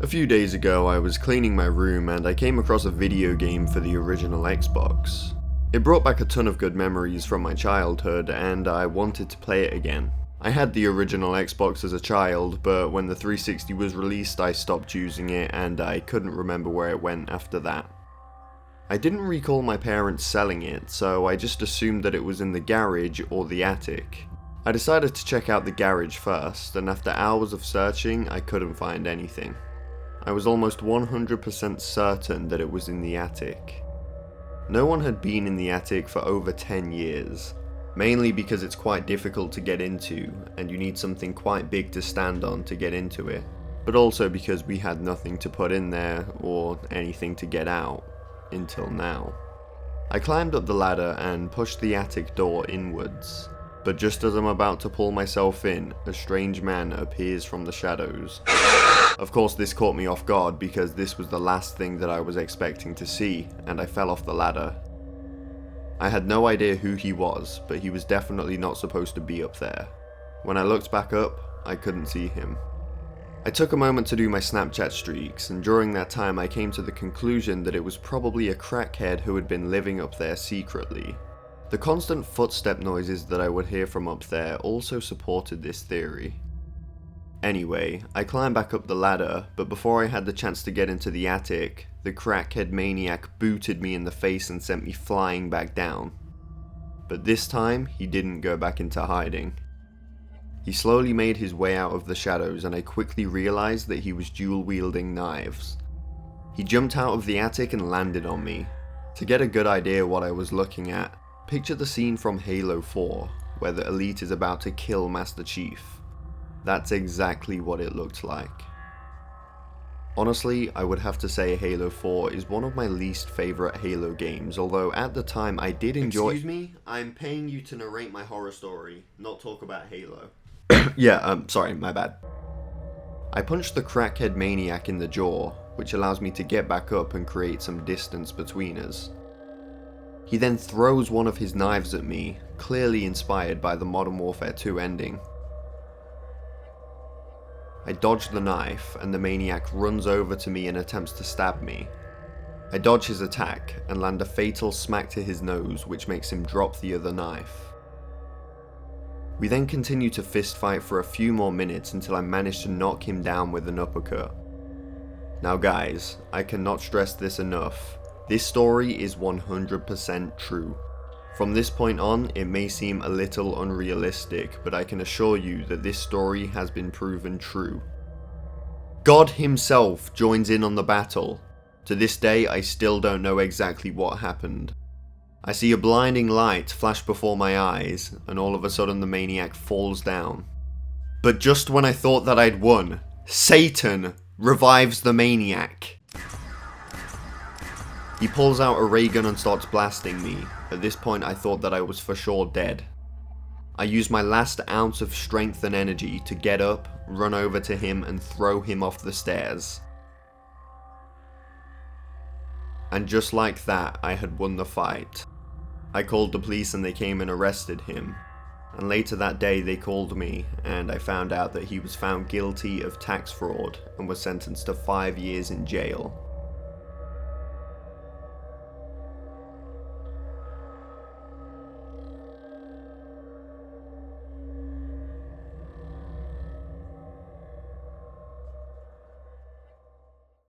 A few days ago I was cleaning my room and I came across a video game for the original Xbox. It brought back a ton of good memories from my childhood and I wanted to play it again. I had the original Xbox as a child, but when the 360 was released I stopped using it and I couldn't remember where it went after that. I didn't recall my parents selling it, so I just assumed that it was in the garage or the attic. I decided to check out the garage first, and after hours of searching I couldn't find anything. I was almost 100% certain that it was in the attic. No one had been in the attic for over 10 years, mainly because it's quite difficult to get into and you need something quite big to stand on to get into it, but also because we had nothing to put in there or anything to get out, until now. I climbed up the ladder and pushed the attic door inwards, but just as I'm about to pull myself in, a strange man appears from the shadows. Of course this caught me off guard because this was the last thing that I was expecting to see, and I fell off the ladder. I had no idea who he was, but he was definitely not supposed to be up there. When I looked back up, I couldn't see him. I took a moment to do my Snapchat streaks, and during that time I came to the conclusion that it was probably a crackhead who had been living up there secretly. The constant footstep noises that I would hear from up there also supported this theory. Anyway, I climbed back up the ladder, but before I had the chance to get into the attic, the crackhead maniac booted me in the face and sent me flying back down. But this time, he didn't go back into hiding. He slowly made his way out of the shadows and I quickly realized that he was dual-wielding knives. He jumped out of the attic and landed on me. To get a good idea what I was looking at, picture the scene from Halo 4, where the elite is about to kill Master Chief. That's exactly what it looked like. Honestly, I would have to say Halo 4 is one of my least favourite Halo games, although at the time I did enjoy— Excuse me? I'm paying you to narrate my horror story, not talk about Halo. Sorry, my bad. I punched the crackhead maniac in the jaw, which allows me to get back up and create some distance between us. He then throws one of his knives at me, clearly inspired by the Modern Warfare 2 ending. I dodge the knife, and the maniac runs over to me and attempts to stab me. I dodge his attack, and land a fatal smack to his nose, which makes him drop the other knife. We then continue to fist fight for a few more minutes until I manage to knock him down with an uppercut. Now guys, I cannot stress this enough. This story is 100% true. From this point on, it may seem a little unrealistic, but I can assure you that this story has been proven true. God himself joins in on the battle. To this day, I still don't know exactly what happened. I see a blinding light flash before my eyes, and all of a sudden the maniac falls down. But just when I thought that I'd won, Satan revives the maniac. He pulls out a ray gun and starts blasting me. At this point I thought that I was for sure dead. I used my last ounce of strength and energy to get up, run over to him and throw him off the stairs. And just like that, I had won the fight. I called the police and they came and arrested him. And later that day they called me and I found out that he was found guilty of tax fraud and was sentenced to 5 years in jail.